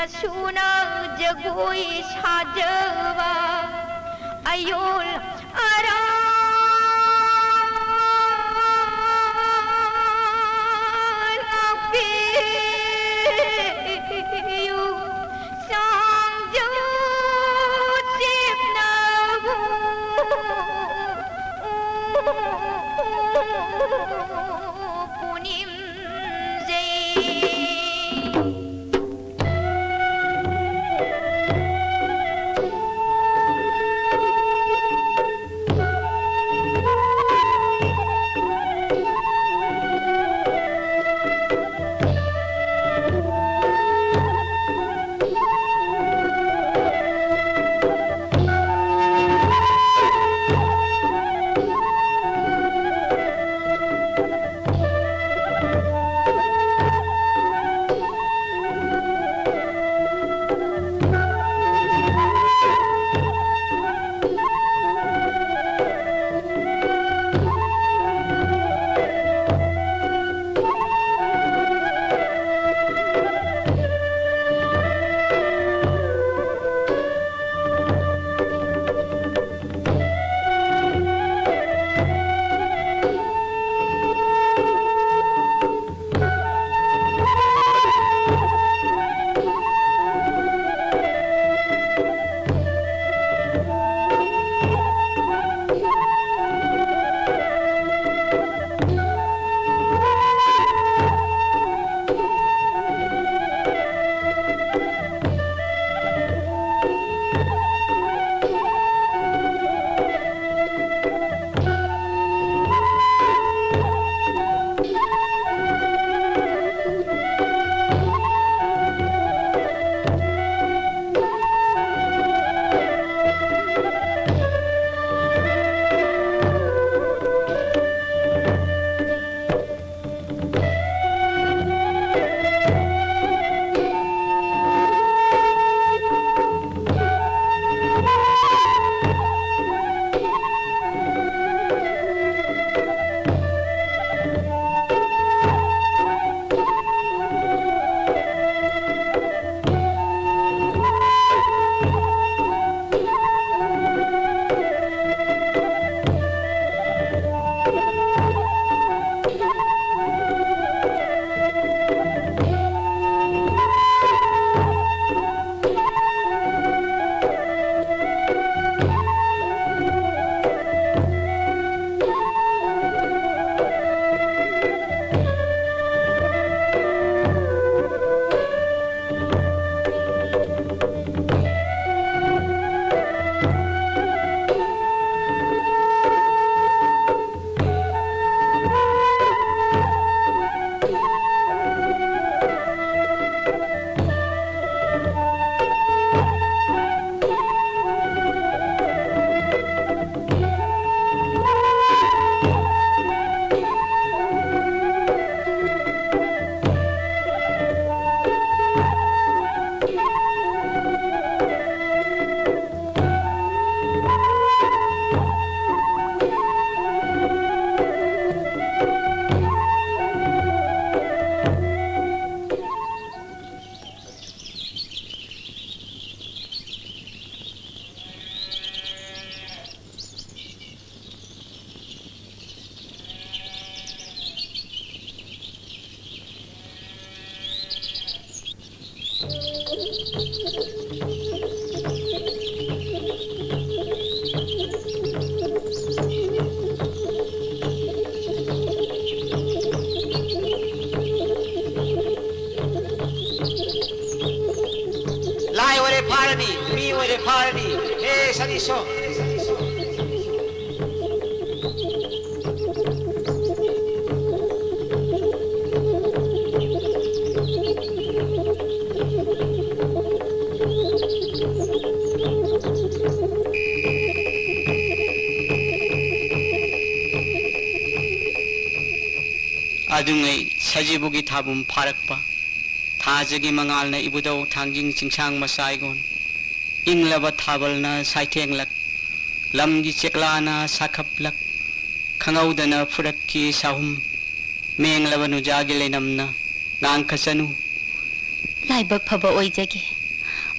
수나 저고이 사저와 아율 알아 Sadiso. 아둥의 사지복이 답은 파락바 다적이 망알나 이부다우 당징 칭창 마사이곤 잉라바 타벌나 사이탱락 람기 첵라나 사캅락 강아우다나 푸락기 사훔 맹라바 누자길레 남나 낭카사누 라이벅 파버 오이자기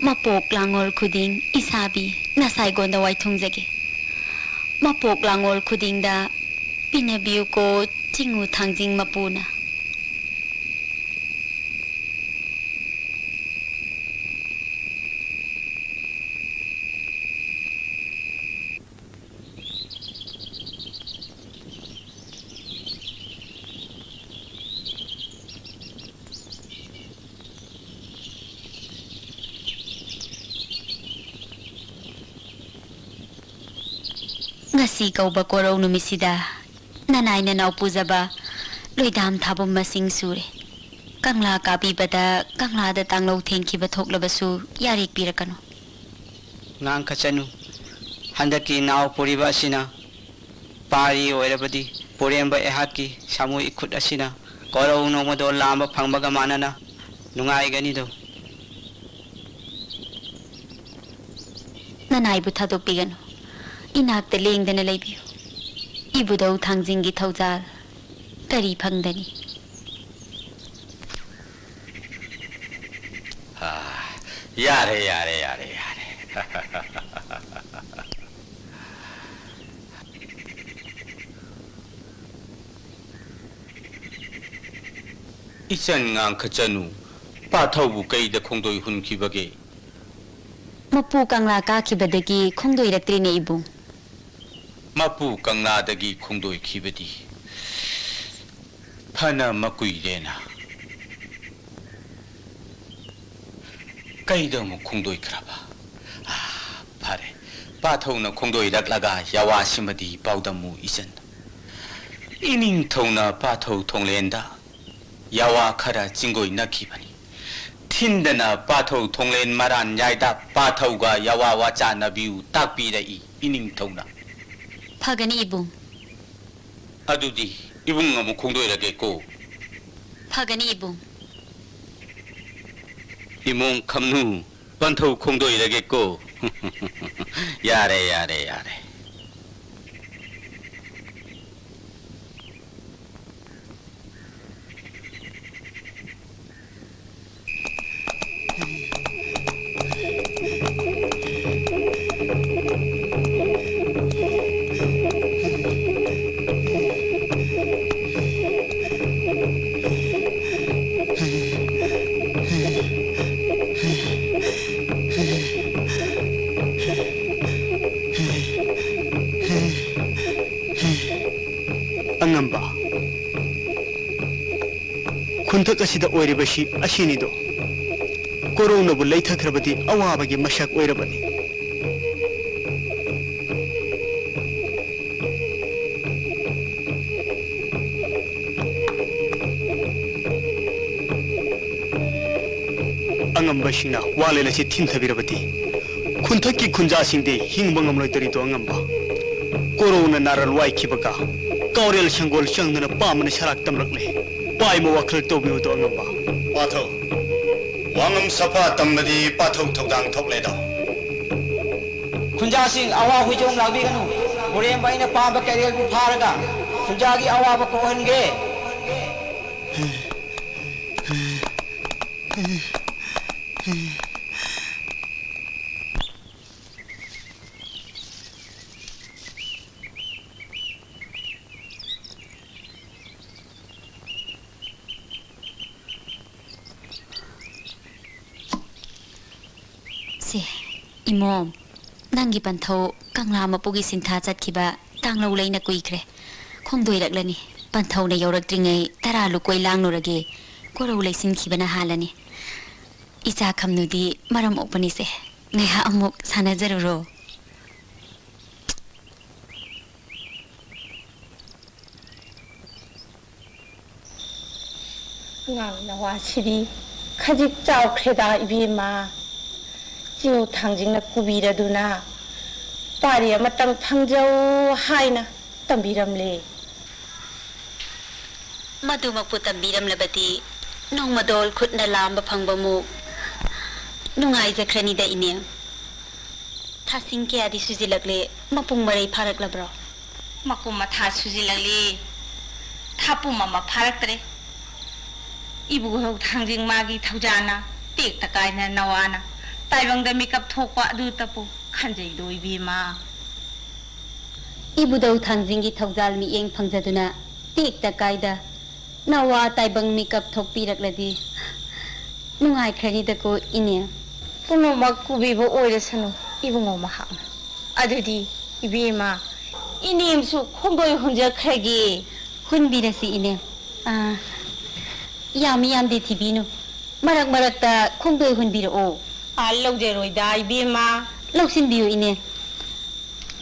Mapok langol kuding isabi nasay gonda way tungjage. Mapok langol kuding da pinabiu ko tingu tangjing mapuna. Ngasi kauba korong numisida nanay na naupuzaba loidam thabom masing sure kangla kabi bada kangla da tanglo thenki ba thoklabasu yarik pirakano ngang khachanu handaki naw poriba asina pari oirabadi poremba ehaki samu ikhut asina korau no modo lamba phangbaga manana nungai gani do nanay bu thadok pigano inakta lengdana leibiu ibudau thangjingi thaujal kari phangdani yare isan ngang khachanu pa thau kai da khongdoi hun khibage mapu kangla ka khibadagi khongdoi raktri ne ibu mapu kangla dagi khongdoi khibadi phana makui rena kai da mu khongdoi kraba phare pa thau na khongdoi raklaga yawa simadi paudamu isan ining thona pa thau thonglenda yawa khara jingoi nakhibani thindana pa thau thonglen maran yaida pa thau ga yawa wacha nabiu takpi rai ining thona phagani ibu adudi ibung amu khongdoi rage ko phagani ibu imong khamnu panthau khongdoi rage ko yare angamba khunthak asida oiribashi ashini do korona bu leithakrabadi awabagi mashak oirabani angamba shina walela si thinthabirabadi khunthaki khunja singde hingbangam loitari do angamba korona naral wai kibaga kaurel sangol changna pamna sarak tamrakle pai mo wakhal tobiu do angamba pathau wangam sapa tamadi pathau thokdang thokle da khunja sing awa huijong lagbi ganu borem baina pamba kerel bu pharaga khunja gi awa ba ko hange imom nangi pantho kangla mapugi sintha chatkiba tanglo leina kuikre khongdoi raklani pantho na yorak tringai tara lu koi langno rage korau leisin khibana halani icha khamnudi maram opani se ngeha amuk sana jaruro ngang na wa chiri khajik chau khreda ibima jiu thangjingna kubiraduna pari amatang phangjau haina tambiramle madumakpu tambiram labati nongmadol khutna lamba phangbamu nungai jakhrani da ine thasing ke adi sujilakle mapung marai pharak labro makum matha sujilakle thapu mama pharaktre ibu ho thangjing magi thaujana tek takaina nawana ताइबंग makeup थोक तपु खनजैदो इबीमा इबुदौ थांजिंगी थौजाल मियेंग फंगजदुना टेकता कायदा नवा ताइबंग makeup थोकपीरकलदी नुंगाइख्रनिदको इने पुनमक कुबीबो ओइरसनु इबुंगो महाम अदुदी इबीमा इनेमसु खोंगोय हुंजखरगे हुनबीरसी इने यामी यामदे थिबीनु मरक मरकता खोंगदोय हुनबीरओ लौजेरोइदा इबीमा लौसिनबियो इने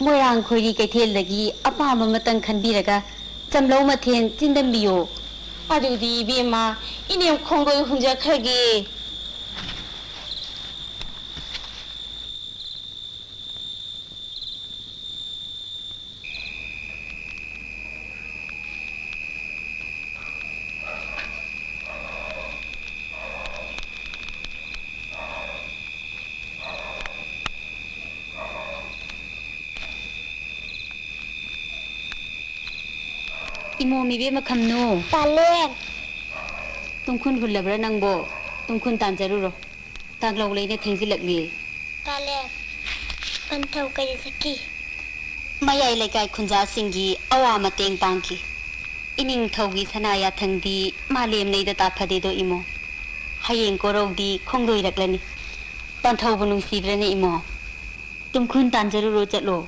मोरांग खोरी कैथेलदगी अपाम मतंग खनबीरगा चमलौ मथेन चिंदंबियो अदुदी इबीमा इनेम खोंगोय हुंजखरगे इमो मिबे मखमनो तालेन तुमखुन हुल्लब्रा नंबो तुमखुन तांजरुरो तांगलौ लेने थेंजिलकली तालेन पंथौ कई सकी मयाई लेकाय खुंजा सिंगी अवा मतेंग पांकी इनिंग थौगी सनाया थंगदी मालेम नेदा ताफदेदो इमो हयेंग कोरौदी खोंगदोइरकलनी पंथौबु नुंसीब्रने इमो तुमखुन तांजरुरो चलो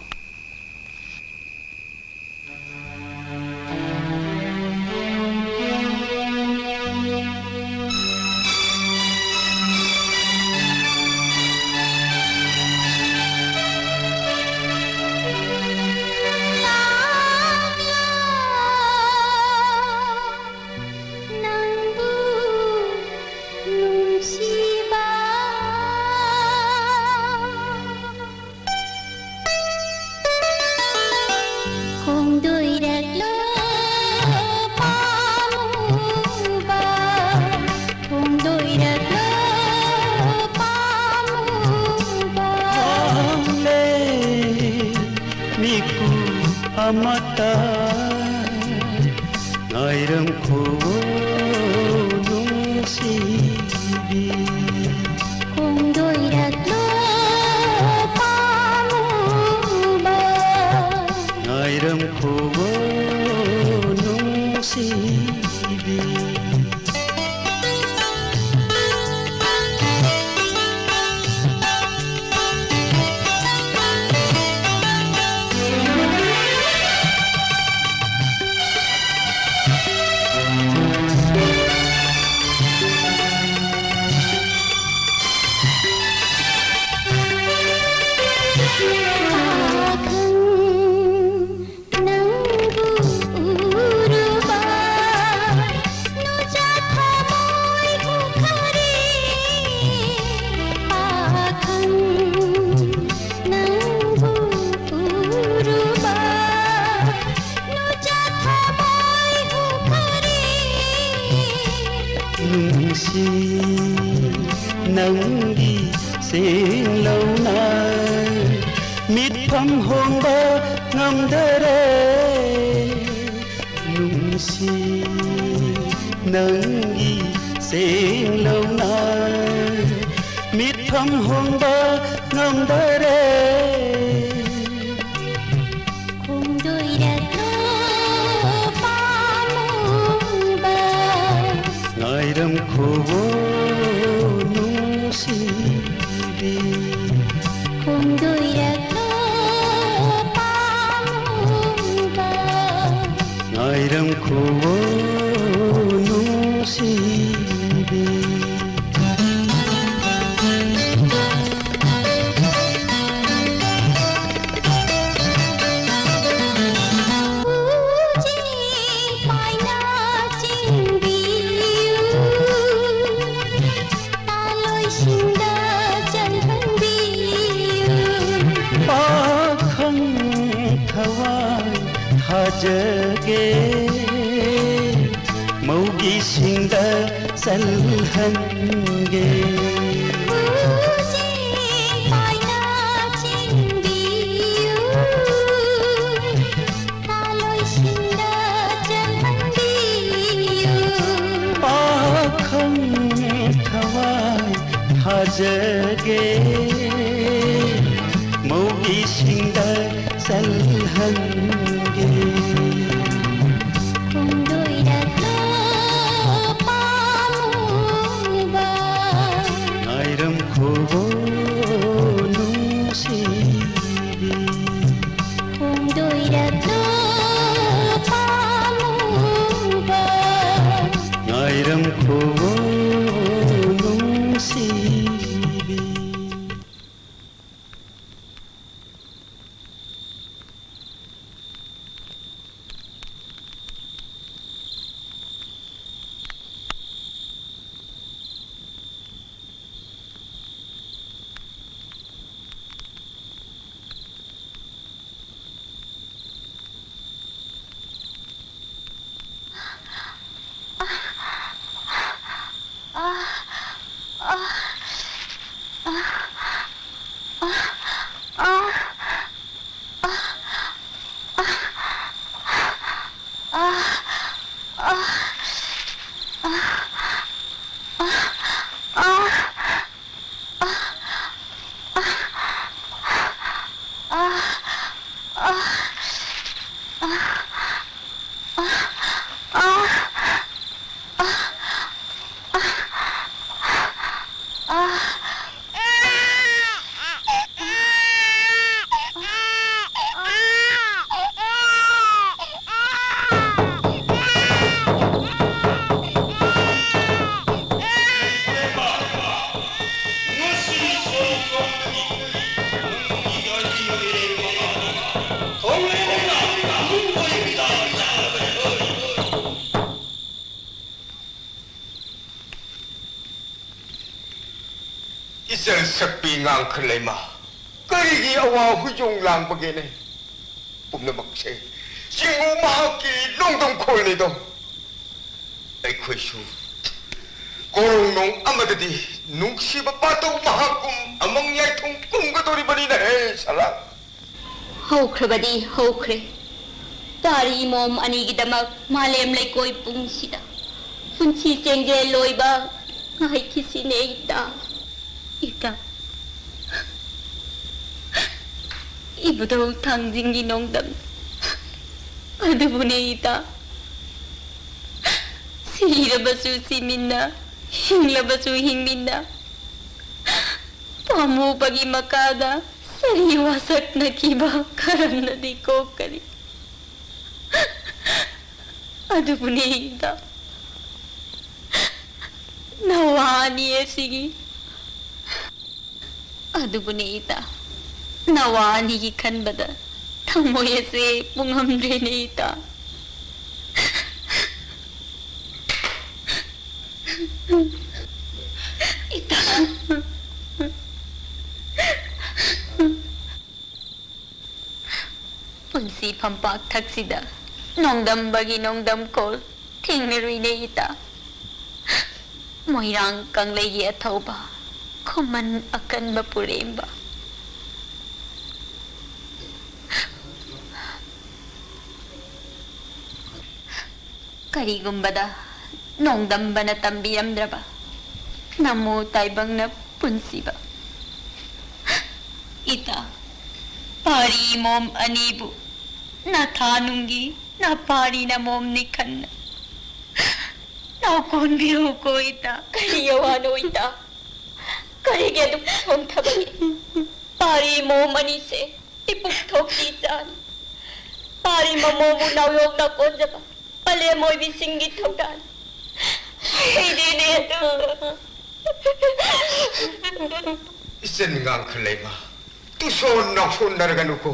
amata ngairam ko nungsibi 공도이락로 파무바 ngairam ko nungsibi nanggi sing lâu nay mít thắm hôn ba ngâm dare nung si nanggi sing lâu nay mít thắm hôn ba ngâm dare 공도이락로 파무바 ngairam khobo nungsibi 공도이락로 파무바 ngairam khobo nungsibi jage maugi singda salhange ꯄꯥꯝꯖꯒꯦ ꯃꯧꯒꯤꯁꯤꯡꯗ ꯆꯜꯍꯟꯒꯦ ꯈꯣꯡꯗꯣꯏꯔꯛꯂꯣ ꯄꯥꯝꯃꯨꯕ ꯉꯥꯏꯔꯝꯈꯣꯕꯣ ꯅꯨꯡꯁꯤꯕꯤ ꯈꯣꯡꯗꯣꯏꯔꯛꯂꯣ ꯄꯥꯝꯃꯨꯕ ꯉꯥꯏꯔꯝꯈꯣꯕꯣ ꯅꯨꯡꯁꯤꯕꯤ 이zel sakpi ngang khlema karigi awa hujung lang bagene pumna makse singu mahaki longdong kholni do ai khoisu korong nong amadadi nungsiba pato mahakum amang yai thong kumga dori bani na he sala ꯍꯧꯈ꯭ꯔꯕꯗꯤ ꯍꯧꯈ꯭ꯔꯦ ꯇꯥꯔꯤ mom ꯑꯅꯤꯒꯤꯗꯃꯛ ꯃꯥꯂꯦꯝ ꯂꯩꯀꯣꯏ ꯄꯨꯡꯁꯤꯗ ꯄꯨꯟꯁꯤ ꯆꯦꯡꯖꯦꯜ ꯂꯣꯏꯕ ꯉꯥꯏꯈꯤꯁꯤꯅꯦ ꯏꯇꯥ ꯏꯇꯥ 이부동 당진기 농담 어두분의 이다 시러버수 시민나 힝러버수 힝민나 파무박이 마카다 서리와삭나 기바 가란나디 꼬까리 어두분의 이다 나와 아니의 시기 어두분의 이다 나와 아니기 칸바다 탕모에세 뿡함드레네이다 이따 분시 팜박 탁시다 농담박이 농담콜 팅네루이네이다 모이랑 깡레기 아타오바 코만 아칸바 뿌레임바 ꯀꯔꯤꯒꯨꯝꯕꯗ ꯅꯣꯡꯗꯝꯕꯅ ꯇꯝꯕꯤꯔꯝꯗ꯭ꯔꯕ ꯅꯃꯣ ꯇꯥꯏꯕꯪꯅ ꯄꯨꯟꯁꯤꯕ ꯏꯇꯥ ꯄꯥꯔꯤ ꯃꯣꯝ ꯑꯅꯤꯕꯨ ꯅꯊꯥꯅꯨꯡꯒꯤ ꯅꯄꯥꯔꯤꯅ ꯃꯣꯝꯅꯤ ꯈꯟꯅ ꯅꯥꯎꯀꯣꯟꯕꯤꯌꯨꯀꯣ ꯏꯇꯥ ꯀꯔꯤ ꯌꯋꯥꯅꯣ ꯏꯇꯥ ꯀꯔꯤꯒꯤ ꯑꯗꯨꯛ ꯁꯣꯟꯊꯕꯒꯤ ꯄꯥꯔꯤ ꯃꯣꯝ ꯑꯅꯤꯁꯦ ꯏꯄꯨꯛ ꯊꯣꯛꯄꯤ ꯆꯥꯅꯤ ꯄꯥꯔꯤ ꯃꯃꯣꯕꯨ ꯅꯥꯎꯌꯣꯛꯅ ꯀꯣꯟꯖꯕ ꯄꯂꯦ ꯃꯣꯏꯕꯤꯁꯤꯡꯒꯤ ꯊꯧꯗꯥꯡ ꯑꯩꯗꯤꯅꯦ ꯑꯗꯨ isen ngang khlema tu son nok son naraga nuko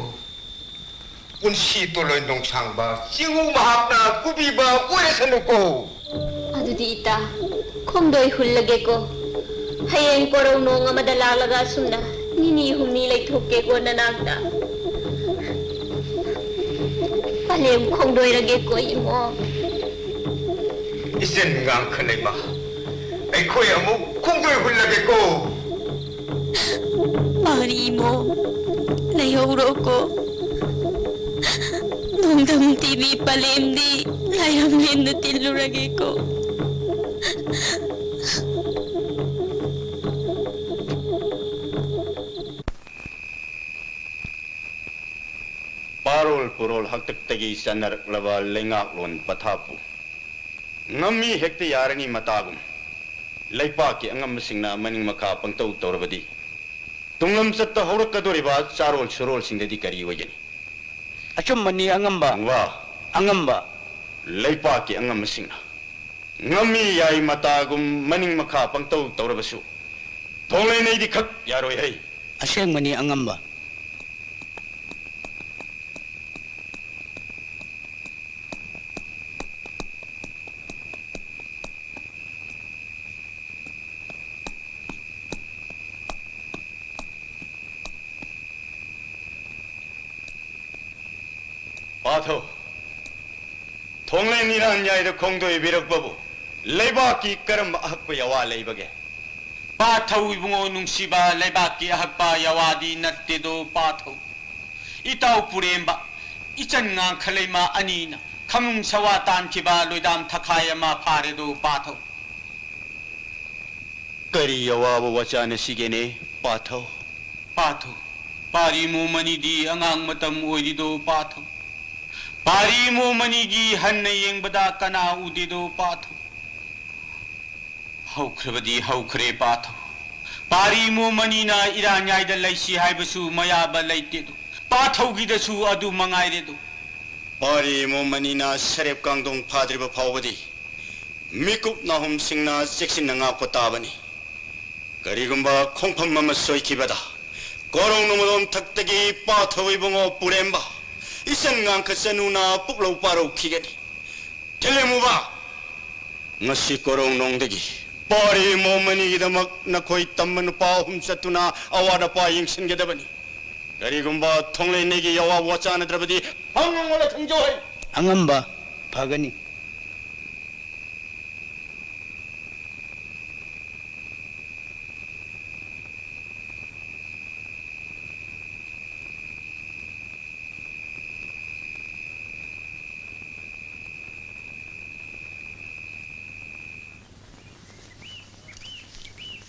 unsi toloi nong sangba singu mahapna kubiba oresan nuko ꯑꯗꯨꯗꯤ ꯏꯇꯥ ꯈꯣꯡꯗꯣꯏ ꯍꯨꯜꯂꯒꯦꯀꯣ ꯍꯌꯦꯡ ꯀꯣꯔꯧ ꯅꯣꯡ ꯑꯃꯗ ꯂꯥꯛꯂꯒ ꯑꯁꯨꯝꯅ ꯅꯤꯅꯤ ꯍꯨꯝꯅꯤ ꯂꯩꯊꯣꯛꯀꯦꯀꯣ ꯅꯅꯥꯛꯇ ꯄꯂꯦꯝ ꯈꯣꯡꯗꯣꯏꯔꯒꯦꯀꯣ Imo isen ngang khlema ai khoi amu khongdoi hullage ko ꯄꯥꯔꯤ ꯏꯃꯣ ꯂꯩꯍꯧꯔꯣꯀꯣ ꯅꯣꯡꯗꯝ ꯇꯤꯚꯤ ꯄꯂꯦꯝꯗꯤ ꯂꯥꯏꯔꯝꯂꯦꯟꯗ ꯇꯤꯜꯂꯨꯔꯒꯦꯀꯣ Charol Purol Haktagi Sanar Lava Lengaklon Patapu Ngami Hekti Yarani Matagum Laipaki Angam Singna Maning Maka Pangto Torabadi Tunglam Sata Horakadoriba Charol Churol Singadi Kari Wajan Achumani angamba. Wa Angamba. Laipaki Angam Singna Ngami Yai Matagum Maning Maka Pangto Torabasu Tole Nadi Kak Yaroi Hey Ashengmani angamba. Pato Tonglen이란 야이의 공도의 비력법부 레바키 까름 학부 야와 레이버게 Pataw bungo nung siba lebaki ahagpa yawadi nattedo pataw. Itaw puremba. Ichan nga kalema anina. Kamung sawatan kiba loidam takaya ma paredo pataw. Kari yawa wachana sigene Pato Pataw. Pari mo manidi angang matam oidido pataw. Pari mo manigi hanayeng bada kana udido pataw. Haukrabadi haukre pataw. Pari mo manina iranyay da laysi haibasu mayaba laytedo. Pataw gidasu adu mangayredo. Pari mo manina sarep kangdong padriba pawadi Mikup nahum singna seksin nga potabani Karigumba kongpam mama soikibada Korong numodom taktagi Pataw ibungo puremba Isan nga kasanuna puklaw paraw kigani Telemuba Ngasi korong nongdagi Pari mo manigidamak na ko'y tamman pa humsatuna awada pa yung singgadabani. Karigumba tonglay negi yawa wachana drabadi hanggang wala kang joy. Angamba. Pagani.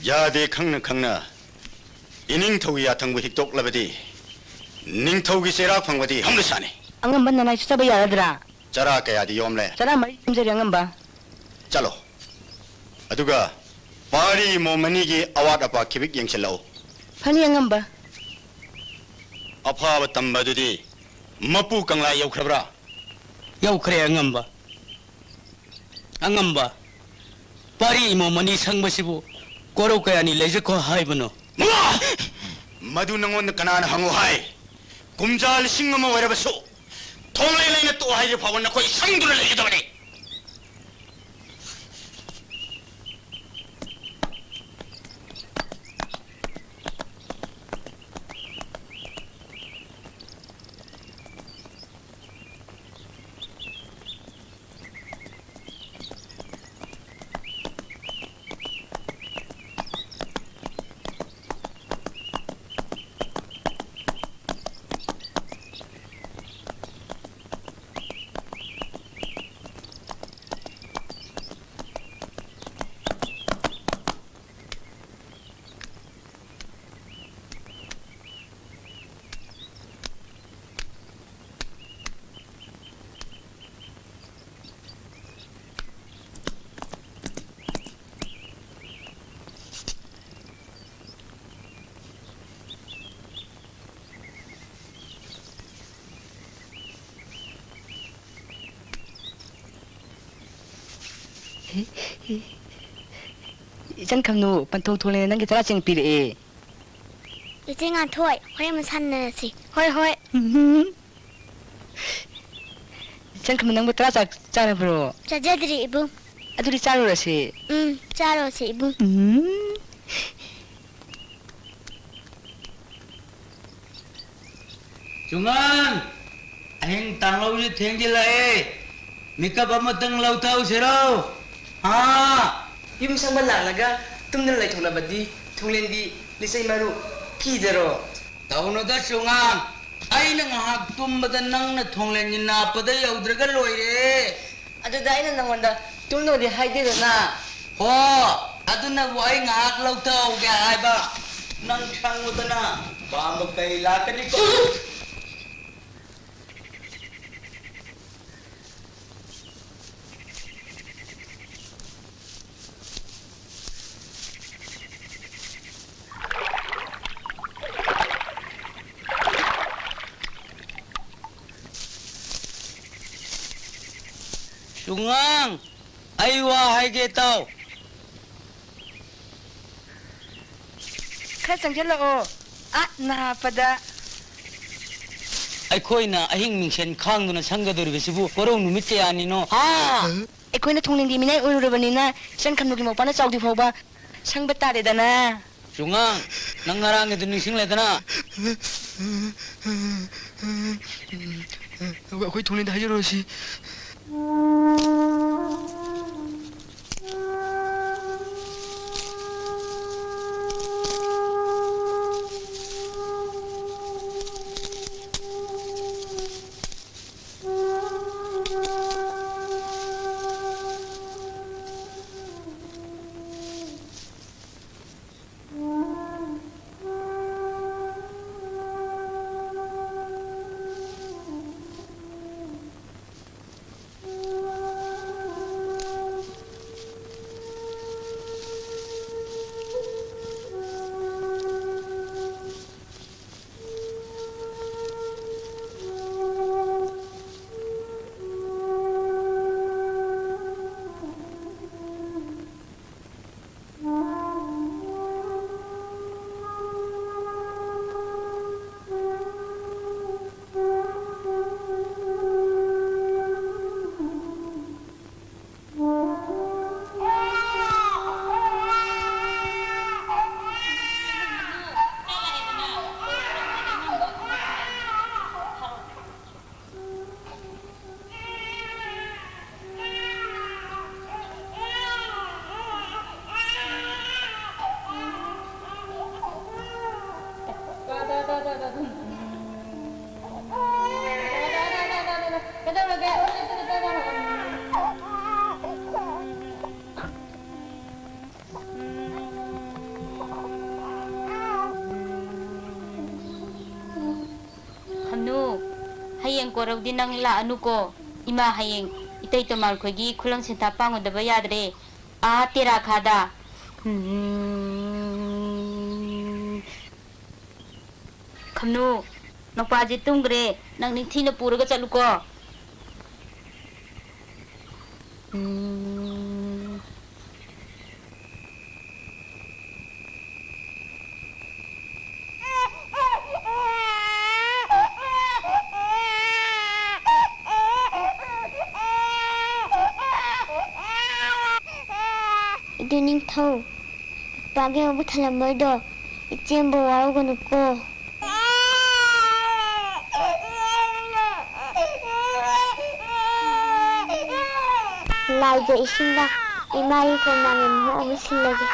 야대 강나 이닝토기 야탕부 힉독 라베디 닝토기 세락 방바디 함르사네 Angamba na nai sabay yaradra. 자라 까야디 용래 Sara mai imsari angamba. 잘로 아두가 파리 모 mani기 아와다파 키빅 영실라오 Hani angamba. 아파바 담바두디 마푸 강라 여크라브라 Yaukre angamba. Angamba. Pari mo mani sangmasibu. Koro kayani lejako haibano. 마두 능원 까나나 항우하이 곰잘 싱어머 외려버소 통레레네 또 하이를 파고나고 이 상두를 내기더니 Isan kamnu pantong thole nang gitara ching pire. อีเจงานถ้วยเฮ้ยมันสั้นเลยสิเฮ้ยเฮ้ย Isan kamnu nang gitara chara bro. จะเจดรีบุ Aduri charo rasi. จ้าโรสิบุ Jungan. Ahing tanglaw ni tengji lai. Mika ba matang law tao siro. Ha. Yung isang malalaga, tumnal lai thongna badi, thonglendi lisay maru kidero. Tao na da jungan. Ay nang hagtum badan nang na thonglen ni na pada yaudraga loire. Aduda ina nangwanda tumno di haide na. Ho. Aduna bu ay ngak law tao kaya ay ba. Nang sang mo na. Ba mo kay lakad ko. 중앙 아이와 하이게 따오 ข้าสังเกตละโออะนาปะดา 아이코이나 아힝 밍센 캉누나 상가들이베시부 거러운 누미때 아니노 ไอ้คนน่ะทงเลียงดีมีไงอุรุบานีนะฉันคำนุกิหมอกปานะจอกดีพอบาช่างเบตตาเดดานะ 중앙 낭나랑에도 닝싱레드나 ว่าคุยทงเลียงได้เยอะเลยสิ Hamnu hayeng korau dinang la anu ko ima hayeng itai tomal khogi khulang senta pangu daba yadre a tera khada Hamnu nakpaji tungre nang ning thina puraga chalu ko Iduning thau. Pagi abu thalam boydo. Ichembo waro ganuko. Laija isinda imai ko nangin mo omisilage.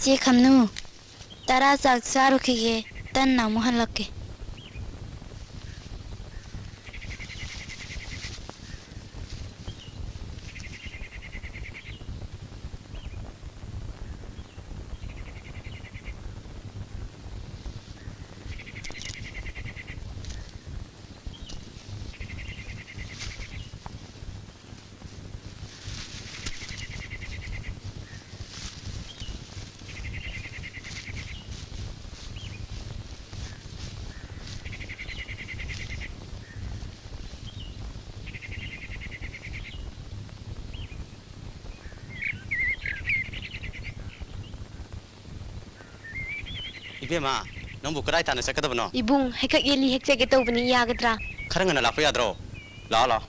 이제 감누 따라서 싸르키게 딴 나무 할라게. 이베마 너무 그라이 타는 색깔도 이봉 핵각 일리 핵제게 떠보니 야그드라. 카랑은 라프야드로 라라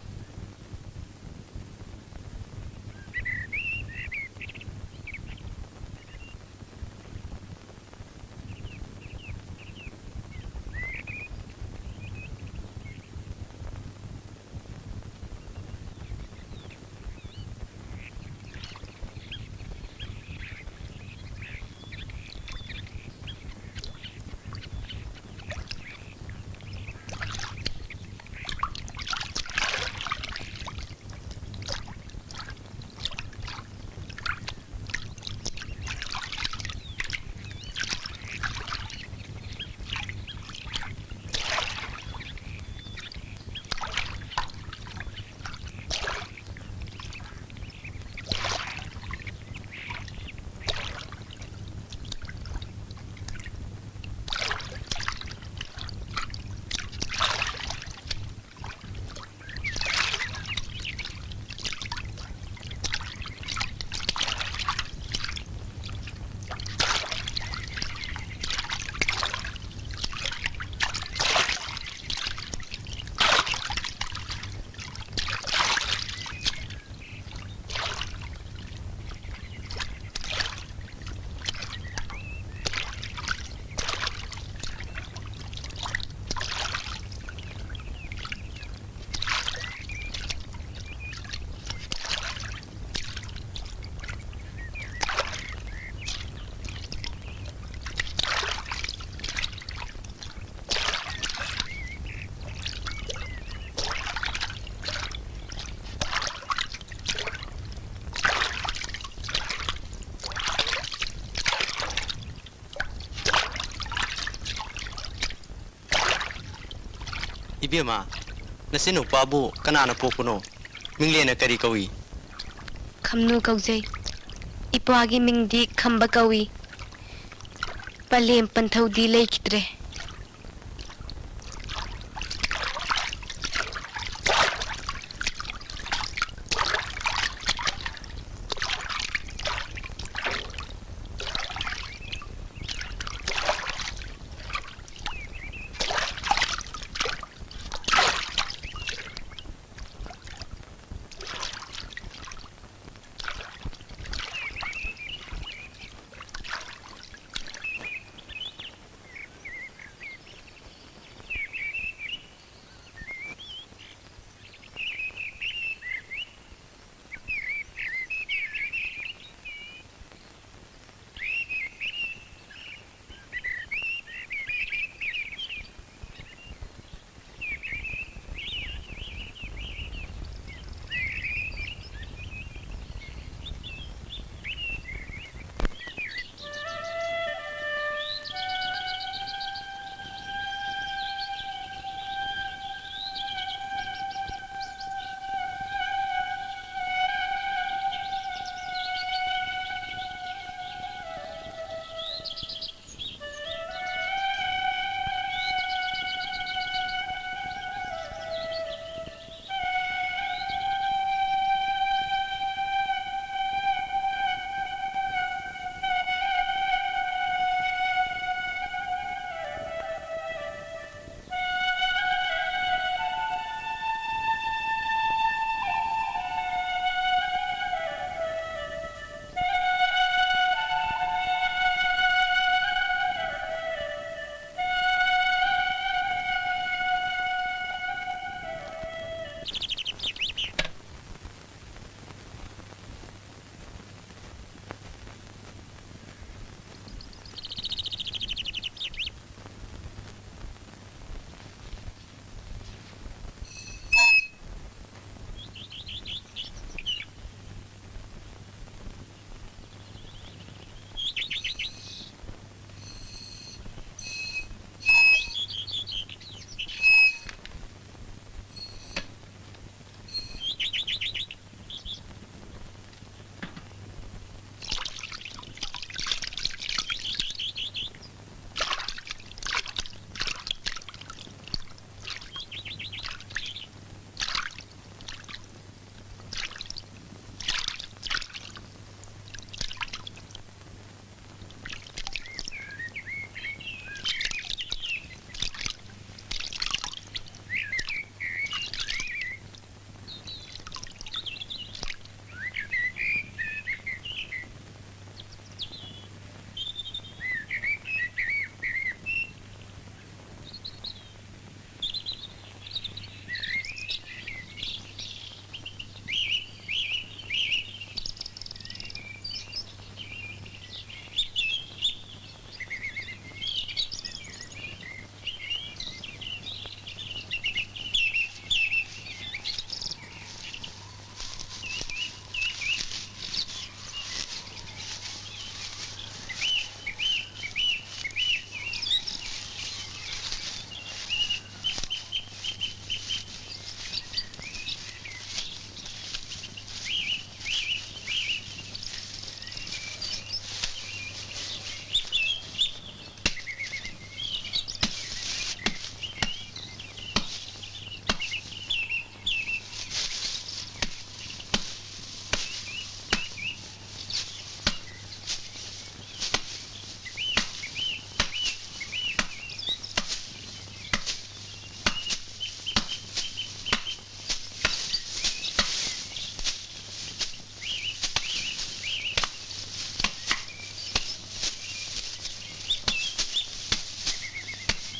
ꯏꯕꯦꯝꯃ ꯅꯆꯤꯟ ꯅꯨꯄꯥꯕꯨ ꯀꯅꯥꯅ ꯄꯣꯛꯄꯅꯣ ꯃꯤꯡꯂꯦꯟꯅ ꯀꯔꯤ ꯀꯧꯏ ꯈꯝꯅꯨ ꯀꯧꯖꯩ ꯏꯄ꯭ꯋꯥꯒꯤ ꯃꯤꯡꯗꯤ ꯈꯝꯕ ꯀꯧꯏ ꯄꯂꯦꯝ ꯄꯟꯊꯧꯗꯤ ꯂꯩꯈꯤꯗ꯭ꯔꯦ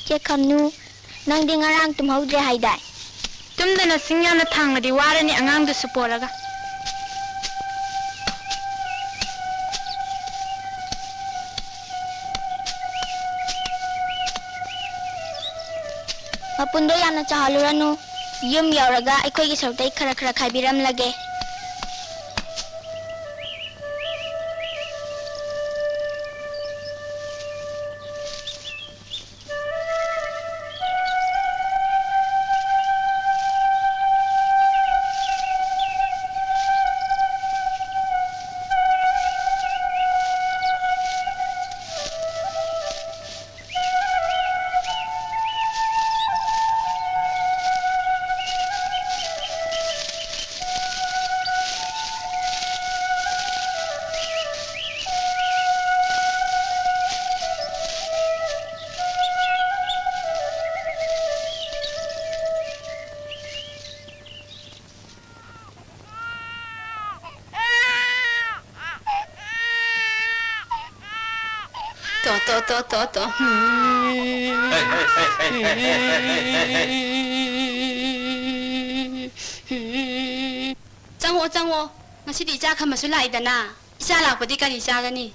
Che Kamnu, nang di ngarang tumhaudre haidai. tumdana singyana thangadi warani angang du suporaga. Mapundo yamna chahaluranu, yum yauraga aikoigi sartai khara khara khaibiram lage. 또. 짱호. ngasi디 icha khamasu laidana. Icha lakpadi kari chagani.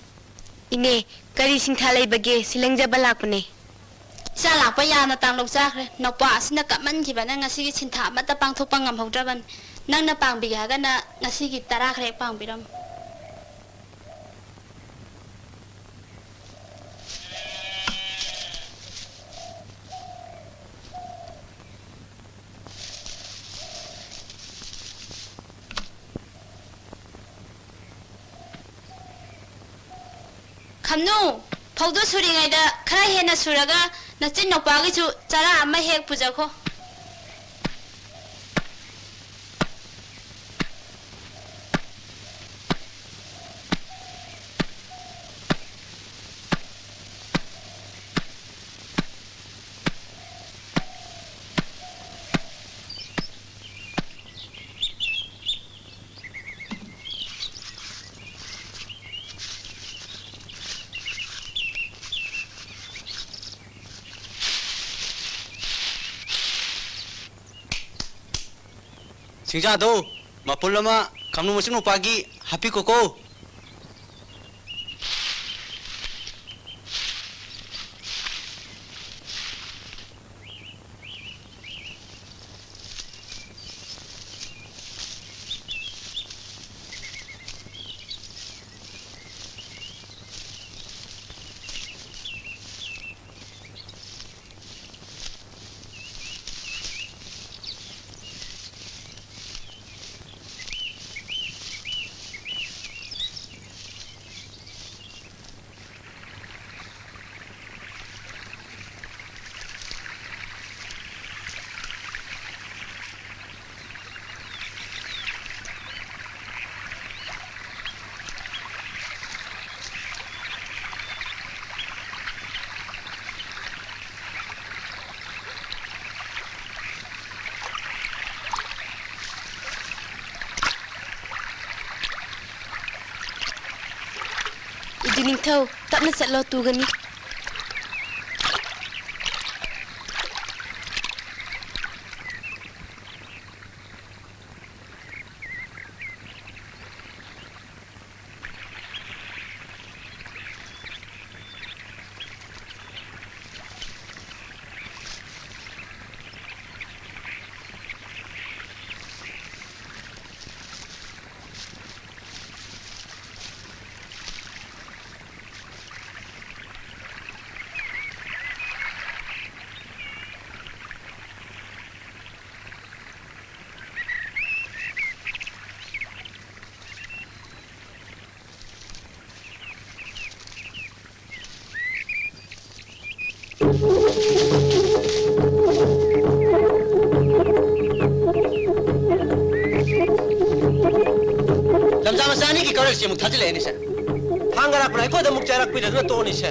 Ine, kari singtha leibage silangjaba lakpane. Icha lakpa yana tanglok chakre. Nokpa asina kapmankhibana ngasigi sintha amata pangthokpa ngamhaudraban. Nangna pangbigagana ngasigi tara khrek pangbiram. 감노 powder 수링아이다 khara hena suraga nachin nopagi chu chara ama hek pujakho 싱자도 마폴라마 감노 모신 오빠기 하피 코코 Idiningthaw, tapna chatlo tugani. lamzamasani ki karal se muk thajle ni se hangara pra ko da muk charak pi na to ni se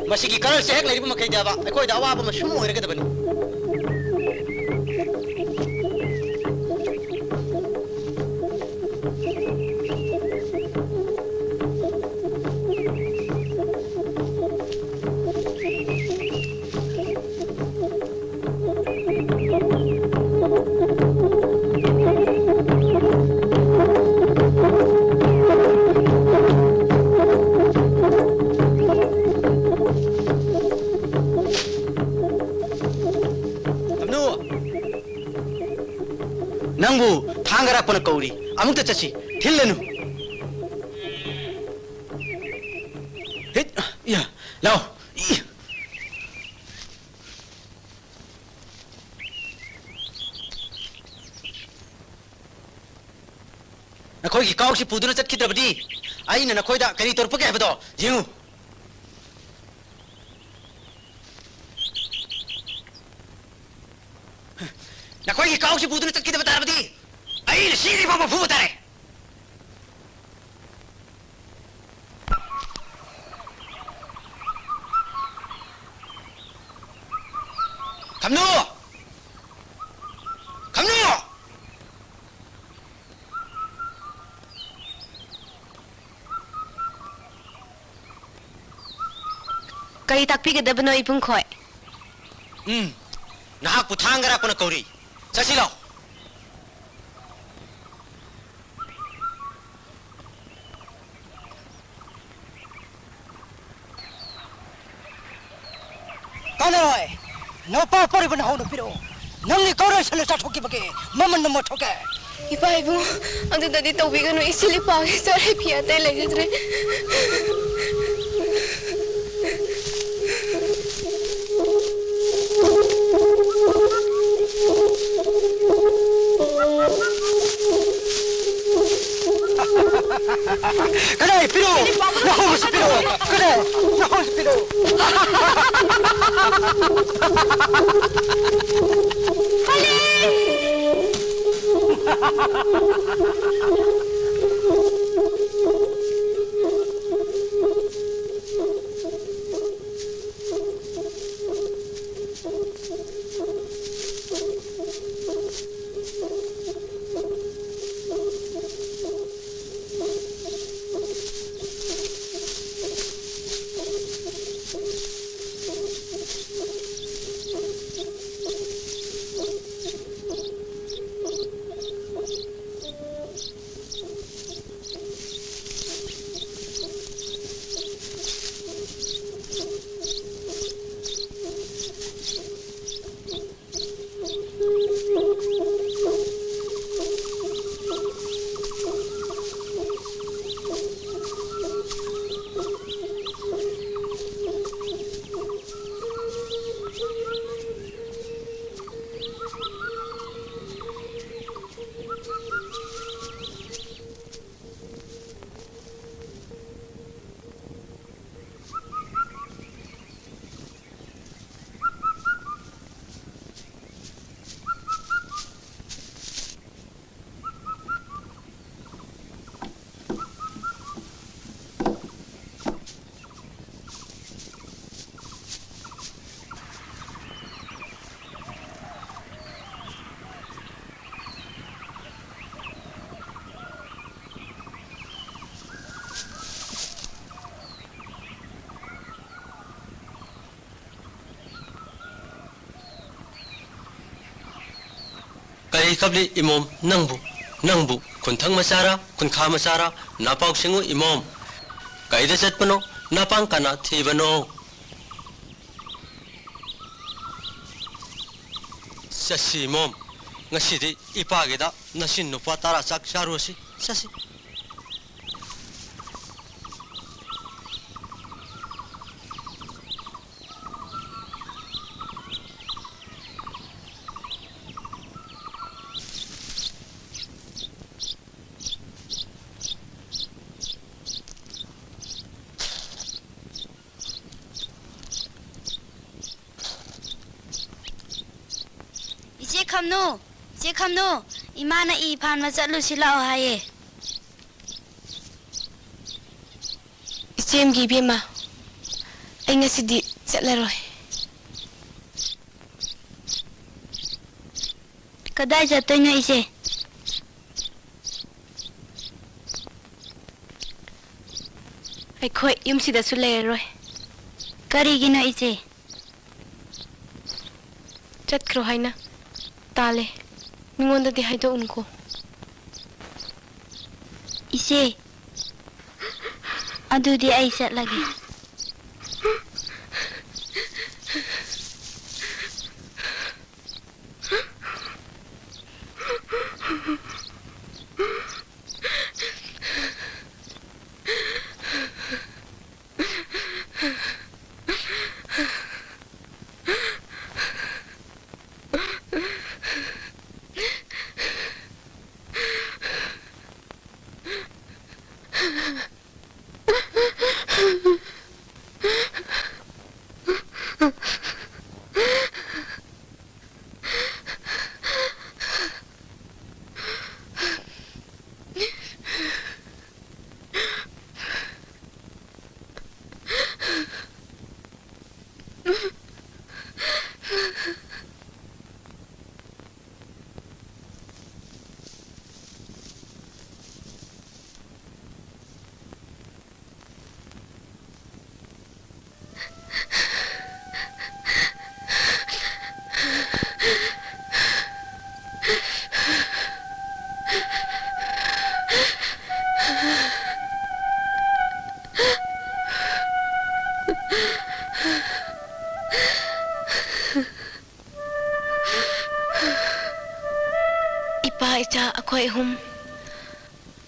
masigi karal se hek lai ma kai da ba ko da wa ba ma shum oi re da bani nangbu thangara pana kauri amukta chachi thillenu hit ya lao nakoi ki kauk si puduna chat khidrabadi aina nakoi da kari torpa ke habado jingu nakoi ki kauk si puduna chat khidrabadi aina siri baba fu batare kamno Kay takpigedabano ibung khoi. Nahak puthangara kuna kauri. Chasi lao. Kanaroi. No pa pori bana hau no piro. Namni kaura sale sa thoki bage. Maman no mo thoke. Ipa ibung adu dadi tawbigano isili pa sare piyate legidre. Kare piro. Nahau sa piro. Kare nahau sa piro. Kay kabli imom nangbu kunthang masara kunkha masara napau singu imom kay dasat pano napang kana thibano sasi imom ngasidi ipagida nasin nupa tara sak sarusi sasi Iche khamno imana I phan ma chatlu silao haye Ichem gi bima. Ay ngasidi chatlaroi. kadai jatoino iche Ay khoi yumsida suleroi. karigino iche Chatkro haina. Tale. Mingonda di haido unko. iche adudi ai chatlagi icha akhoi hum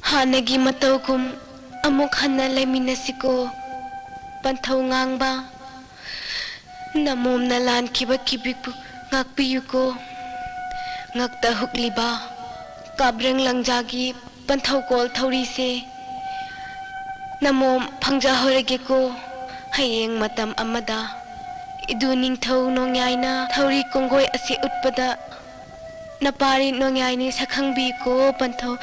hanagi matau kum amuk hanna leminasiko panthau ngangba namom nalan kiba kibikpu ngakpiyuko ngakta hukliba kabreng langjagi panthau kol thauri se namom phangja horege ko hayeng matam amada idu ningthau nongyaina thauri kongoi asi utpada napari nongyaini sakhangbi ko panthau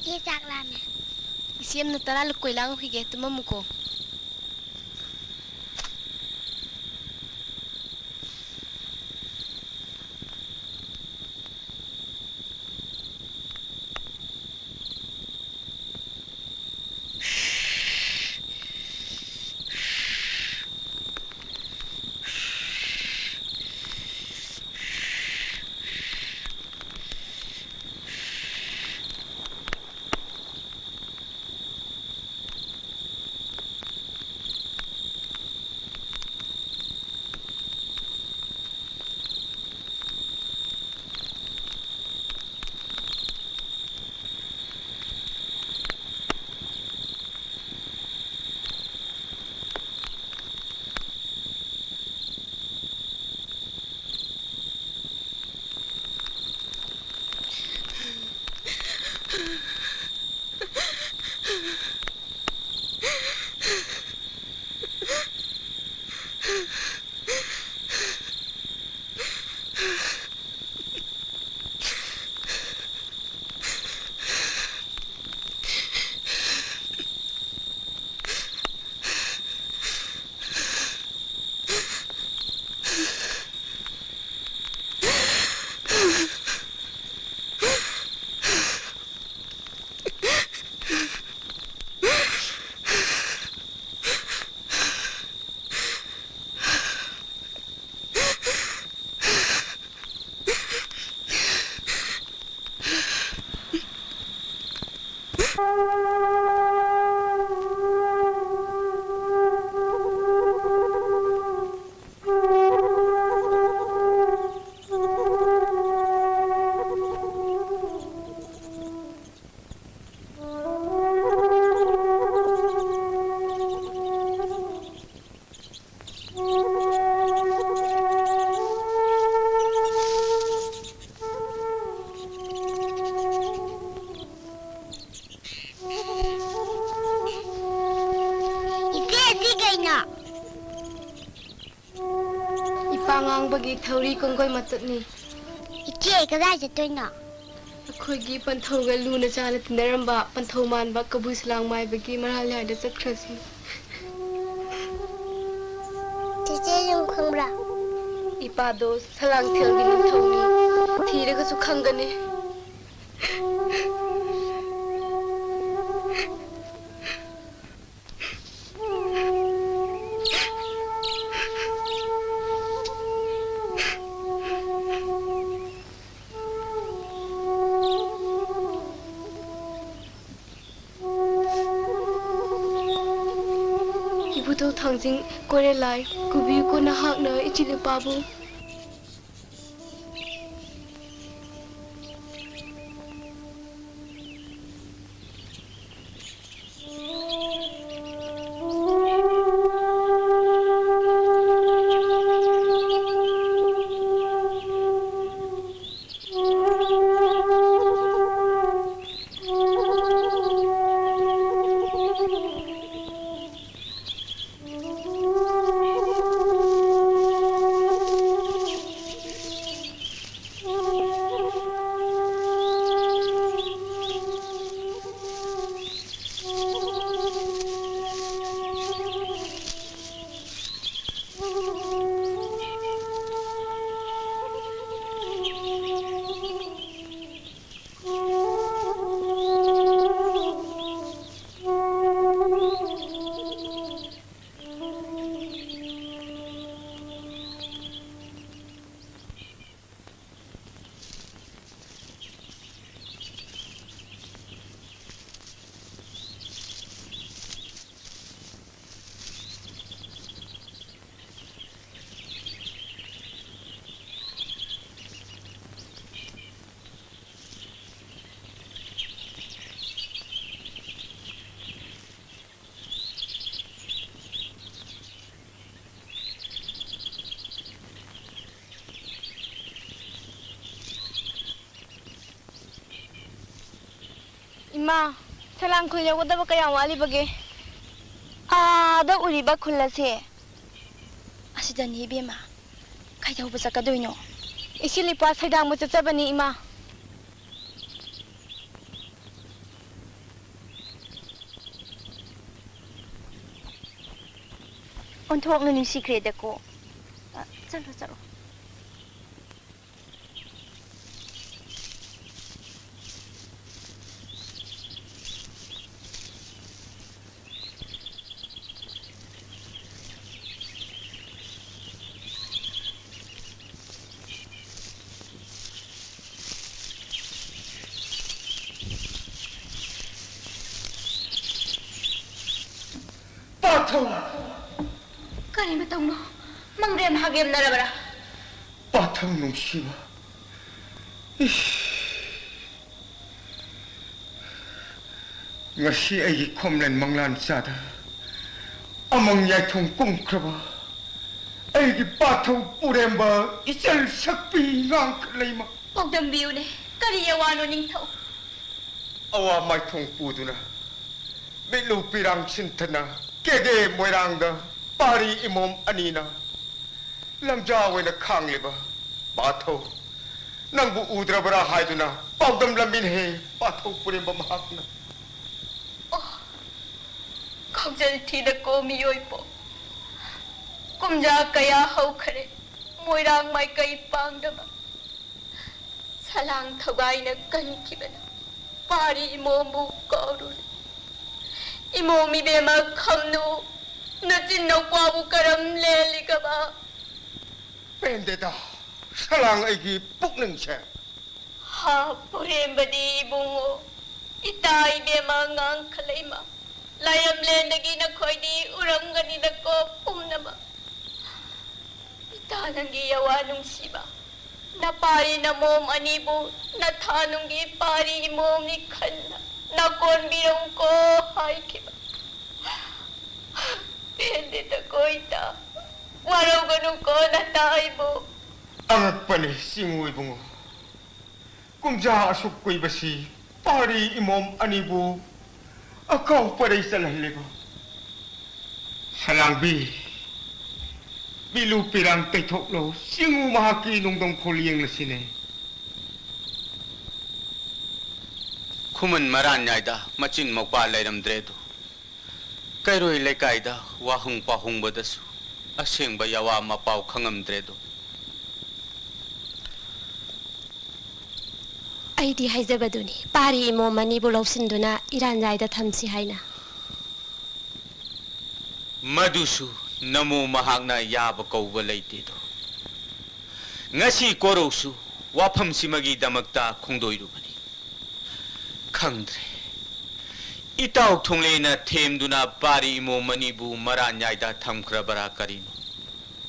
Ye chak lam ne. isiam na tara lukoi lang hige tumamuko ipangang bagi thauri kongoi matutni Iche kadai jatoina. akhoi panthau ga luna chala tindaramba panthau manba kabus lang mai bagi maral yaida chakhrasi Chiche yung khambra. ipado salang thelgi ningthauni thiraga su khangani ibudo thangjing kore lai kubi ko na hak na ichile pabu 이마 사랑 쿨 여고다가 그야 와리버게 아다 우리바 쿨라세 아시다니 이베마 가이다 오버 작가도이노 이실리파 사이당 못 잡자바니 이마 온토옥는 시크릿데코 चलो पाथौ कहीं में तुम मंगरेम हागेम नरबरा पाथौ नुंसीबा ngasi ai khomlen manglan sada amang yai thong kumkraba ai gi pathau puremba isel sakpi ngang leima pokdam biu ne kariya wano ning thau awa mai thong puduna belu pirang chintana kege moirangda pari imom anina lamja wena khangleba pathau nangbu udrabara haiduna pokdam lamin he pathau puremba mahakna खौजल थीद को मियोइपो कुमजा कया हौखरे मोइरांग माइ कई पांगदबा Salang थगाइन कनखिबन पारी इमोमबु कौरुरे इमोमी बेमा खमनु नचिन नौक्वाबु करम लेलिगबा पेंदेदा Salang एगी पुकनंगसे हा पुरेमबदी बुंगो इताई बेमा ngang खलेमा lime लेंदगी न खोइदी उरंगनी the को पुमनबा इतानंगी यवा नुंसीबा न पारी न मोम अनीबु न थानुंगी पारी मोम नि खन्ना न कोन बिरंग को हाय किबा पेंदे त कोइता वारोगनु को न ताइबो angakpani singui bungo kumja asuk koi basi pari imom anibu akau parai salahlego salangbi bilu pirang tethoklo singu mahaki nungdong kholieng lasine खुमन मरान नायदा मचिन मौपा लेरमद्रेदु कैरोई लेकाइदा वाहुंग पाहुंग बदसु असेंग बयावा मपाव खंगमद्रेदु आइदी हाइजबदुनी पारी इमो मनी बुलौसिंदुना इरान जायदा थमसी हाइना मधुसु नमो महागना याब कौब लेतेदु ngasi korausu wafam simagi damakta khongdoirubani khangdre itaw thonglena themduna pari imo manibu mara nyaida thamkrabara karino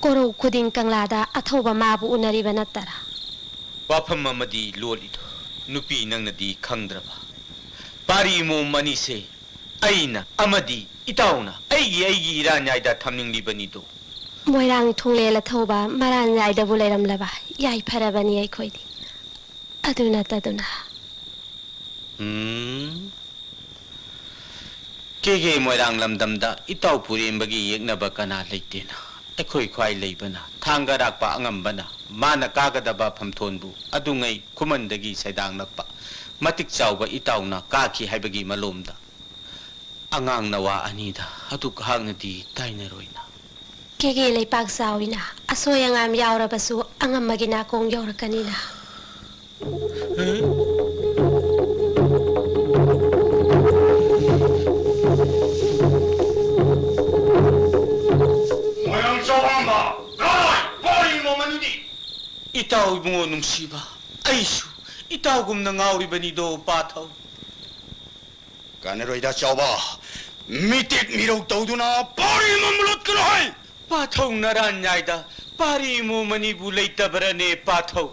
कोरो खुदिंग कंगलादा अथौबा माबु उनरिबा नतरा wafam amadi lolido nupi nangnadi khangdraba pari imo mani se aina amadi itawna aigi ira nyaida thamninglibani do Moirang थुंगले लथौबा मरान जायदा बुलेरम लबा याई फरबनी आई खोइदी अदुना तदुना केगे मोइरांग लमदमदा इताव पुरेमबगी येकनबा कना लेतेना अखोई ख्वाई लेबना थांगा राकपा अंगमबना माना कागदबा फमथोनबु अदुंगै खुमनदगी सैदांग नकपा मतिक चावबा इतावना काखी हाइबगी मलोमदा अंगांग नवा अनीदा अदु कहंगदी ताइनरोइना केगे लेपाक साविना असोयंगाम यावरबसु अंगमगिना कोंग यावरकनिना moyang sawamba galai pari mo manidi itaw bungo nungsiba aisu itaw gumna ngauribani do pathau kaneroida chawba mitik mirok tawduna pari mamulot kanai pathau naran nyaida pari mo mani bu leita barane pathau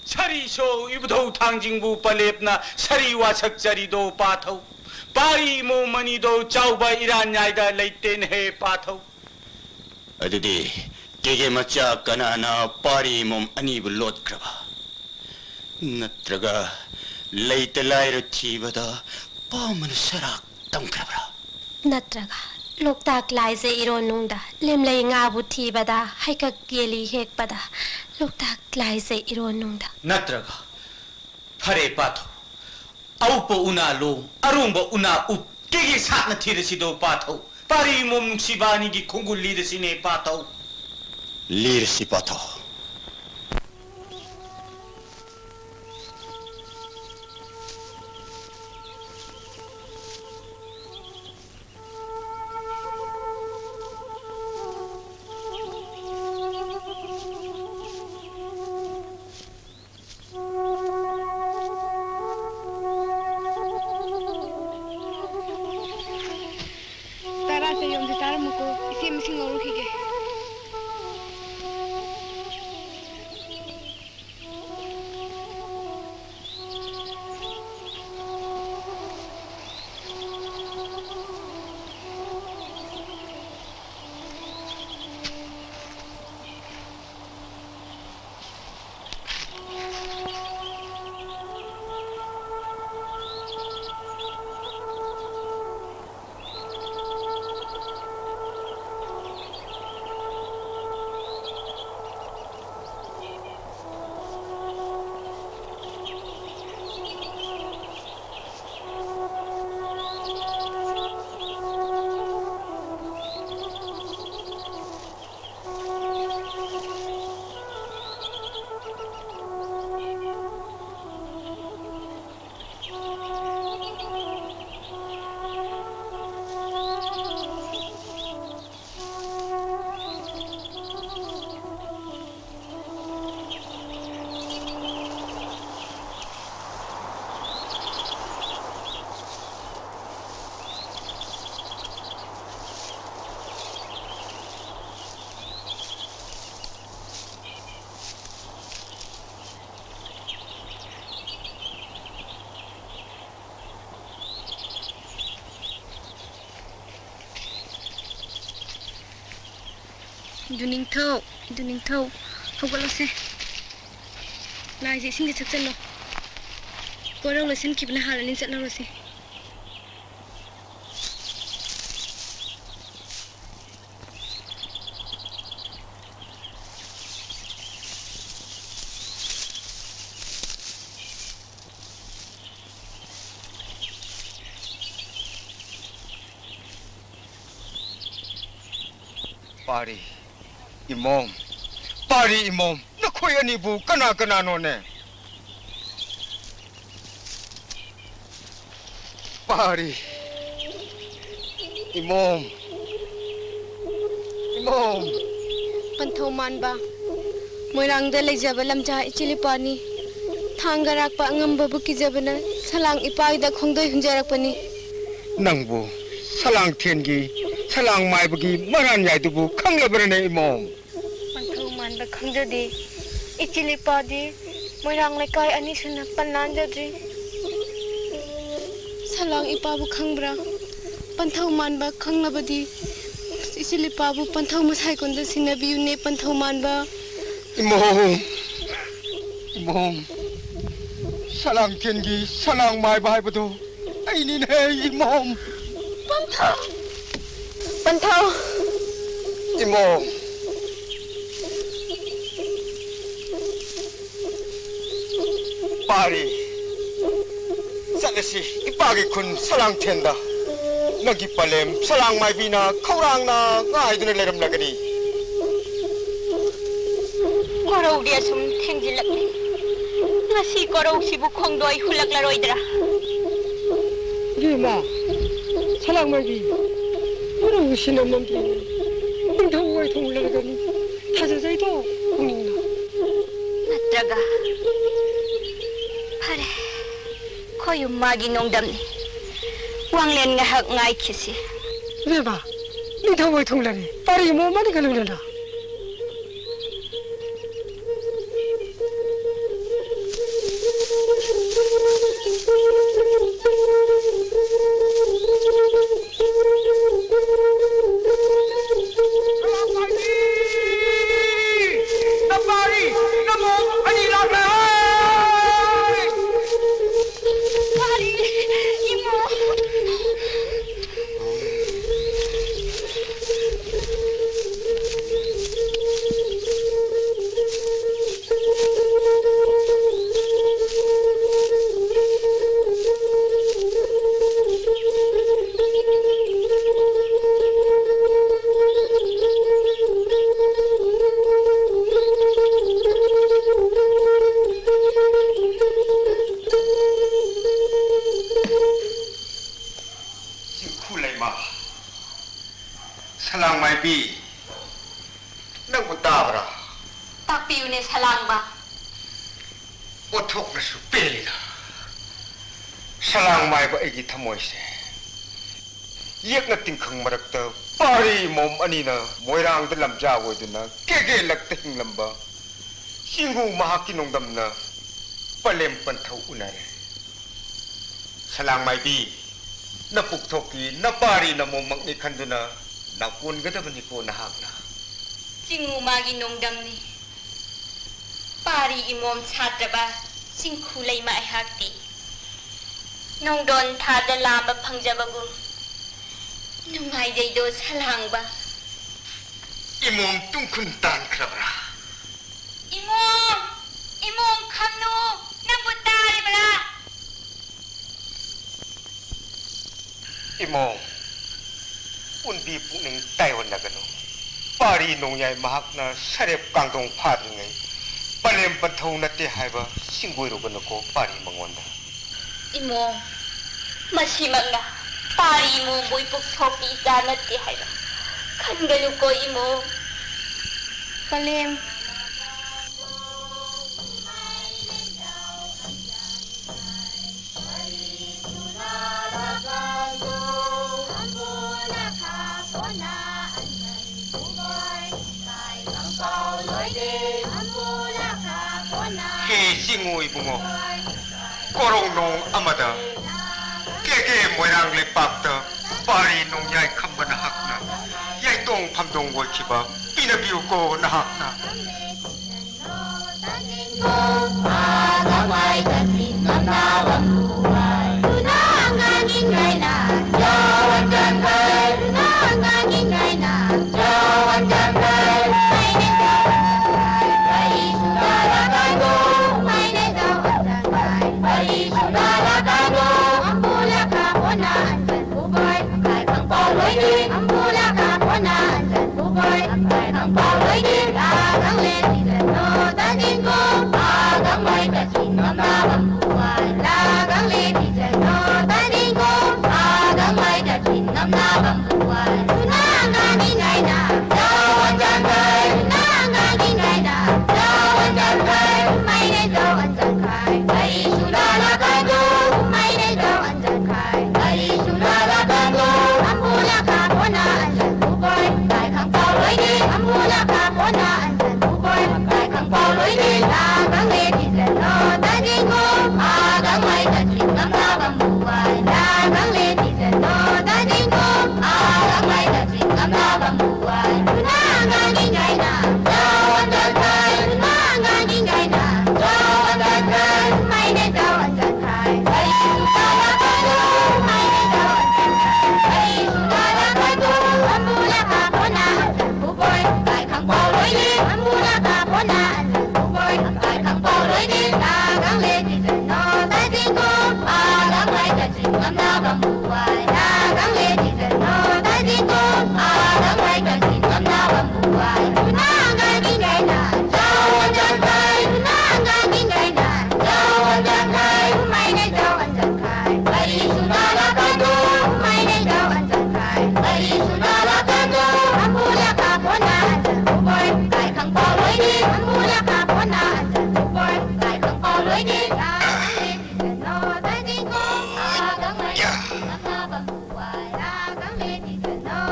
sari so ibudau thangjingbu palepna sari wasak chari do pathau pari mo mani do chauba iran nyaida leiten he pathau adidi kege macha kanana pari mom ani bulot kraba natraga leita lairo thibada ꯄꯥꯝꯕꯅ ꯁꯔꯥꯛ ꯇꯝꯈ꯭ꯔꯕ꯭ꯔꯥ ꯅꯠꯇ꯭ꯔꯒ ꯂꯣꯛꯇꯥꯛ ꯂꯥꯏꯁꯦ ꯏꯔꯣꯟꯅꯨꯡꯗ ꯂꯦꯝꯂꯩ ꯉꯥꯕꯨ ꯊꯤꯕꯗ ꯍꯩꯀꯛ ꯌꯦꯜꯂꯤ ꯍꯦꯛꯄꯗ ꯂꯣꯛꯇꯥꯛ ꯂꯥꯏꯁꯦ ꯏꯔꯣꯟꯅꯨꯡꯗ ꯅꯠꯇ꯭ꯔꯒ ꯐꯔꯦ ꯄꯥꯊꯧ ꯑꯎꯞꯄ ꯎꯅꯥ ꯂꯣꯡ ꯑꯔꯣꯡꯕ ꯎꯅꯥ up ꯀꯦꯒꯤ ꯁꯥꯠꯅ ꯊꯤꯔꯁꯤꯗꯣ ꯄꯥꯊꯧ ꯄꯥꯔꯤ mom ꯅꯨꯡꯁꯤꯕ ꯑꯅꯤꯒꯤ ꯈꯣꯡꯒꯨꯜ ꯂꯤꯔꯁꯤꯅꯦ ꯄꯥꯊꯧ ꯂꯤꯔꯁꯤ ꯄꯥꯊꯧ ꯇꯔꯥꯁꯦ ꯌꯣꯝꯁꯦ ꯇꯥꯔꯝꯃꯨꯀꯣ ꯏꯆꯦ ꯃꯁꯤꯡ ꯂꯧꯔꯨꯈꯤꯒꯦ ꯗꯨꯅꯤꯡꯊꯧ ꯍꯧꯒꯠꯂꯁꯦ ꯂꯥꯏꯁꯦ ꯏꯁꯤꯡꯗ ꯊꯛꯆꯜꯂꯣ ꯀꯣꯔꯧ ꯂꯣꯏꯁꯤꯟꯈꯤꯕꯅ ꯍꯥꯜꯂꯅꯤ ꯆꯠꯂꯧꯔꯁꯤ Pari, Imom, nakoy anibu kana none. Pari, Imom. ꯄꯟꯊꯧ ꯃꯥꯟꯕ ꯃꯣꯏꯔꯥꯡꯗ ꯂꯩꯖꯕ ꯂꯝꯖꯥ ꯏꯆꯤꯜ-ꯏꯄꯥꯅꯤ ꯊꯥꯡꯒꯔꯥꯛꯄ ꯑꯉꯝꯕꯕꯨ ꯀꯤꯖꯕꯅ ꯁꯂꯥꯡ ꯏꯄꯥꯒꯤꯗ ꯈꯣꯡꯗꯣꯏ ꯍꯨꯟꯖꯔꯛꯄꯅꯤ Nangbu, salang tiengi, salang maibagi maran yaidubu khanglabrane Imom. ꯄꯟꯊꯧ ꯃꯥꯟꯕ ꯈꯪꯖꯗꯦ ꯏꯆꯤꯜ-ꯏꯄꯥꯗꯤ ꯃꯣꯏꯔꯥꯡ ꯂꯩꯀꯥꯏ ꯑꯅꯤ ꯁꯨꯅ ꯄꯟꯅꯥꯟꯖꯗ꯭ꯔꯤ ꯁꯂꯥꯡ ꯏꯄꯥꯕꯨ ꯈꯪꯕ꯭ꯔꯥ ꯄꯟꯊꯧ ꯃꯥꯟꯕ ꯈꯪꯂꯕꯗꯤ 이슬리빠부 번타우무 살건데 시나비유네 번타우만바 이몸 사랑 텐기 사랑 마이 바이브도 아이니네 이몸 번타우 이몸 파리 살레시 이빠기 군 사랑 텐다 너기 빨렘 사랑 마이비나 카우랑나 아이드네 레름라가니 거러우리야 숨 탱질락네 ngasi 거러우 시부 콩도이 훌락라로이드라 이마 사랑 마이비 거러우 시는 놈들이 웅덩이에 동물라가니 타자자이도 웅이나 나트라가 파레 거윤마기 농담네 왕렌 ngahak ngai khisi 레바 웅덩이에 동물라니 빠르게 뭐 많이 가는구나 파리 이모 사랑 말비 너무 따브라 딱비우네 살랑바. 오톡나수 뺄리다 사랑 말고 애기 타모이세 이역나띵 강마락다 파리 몸 아니나 모이랑들 남자하고 있드나 깨게락다 힝람바 싱구 마하키 농담나 빨렘 번타우 우나래 사랑 말비 나 북토끼 나 파리 나 몸막니 칸두나 나 꼰가다보니고 나학나 징우마기 농담니. 파리 이몸 차드바 싱쿠레이 마이학티. 농돈 타달라바 팡자바구. 능아이제이도 살랑바. 이몸 뚱큰 딴 크라브라 이몸 감노 나부따리브라. 이모 운비 뿌능 따이원 나가노 파리 농야의 마학나 사렙 강동 파드네 빨렘 번타우 나때 하이바 싱고이로가 넣고 파리 망원다 이모 마시막나 파리 이모 모이폭 토끼 자나띠 하이바 칸가누고 이모 Kalim. 개 싱고이 붕어 꼬롱농 아마다 깨게 모양 렉박다 파리 농야의 칸바나 학나 야이똥 밤동 월키바 삐나비우고 나학나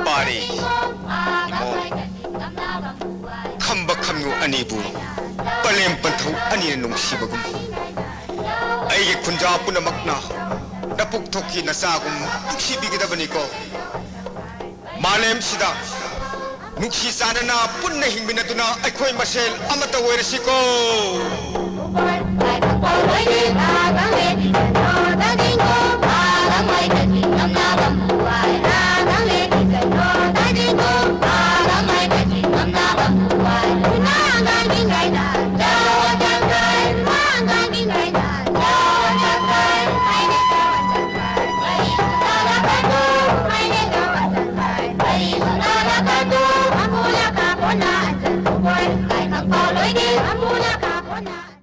파리 이모 칸바칸무 아니부 빨렘 번타우 아니는 농시버금 아이게 군자 뿌나 막나 나 북토끼 나 싸금 묵시비기다 보니까 말렘 시다 묵시 싸나나 뿐내 힘비나두나 아이코이 마셀 아마타 오에르시고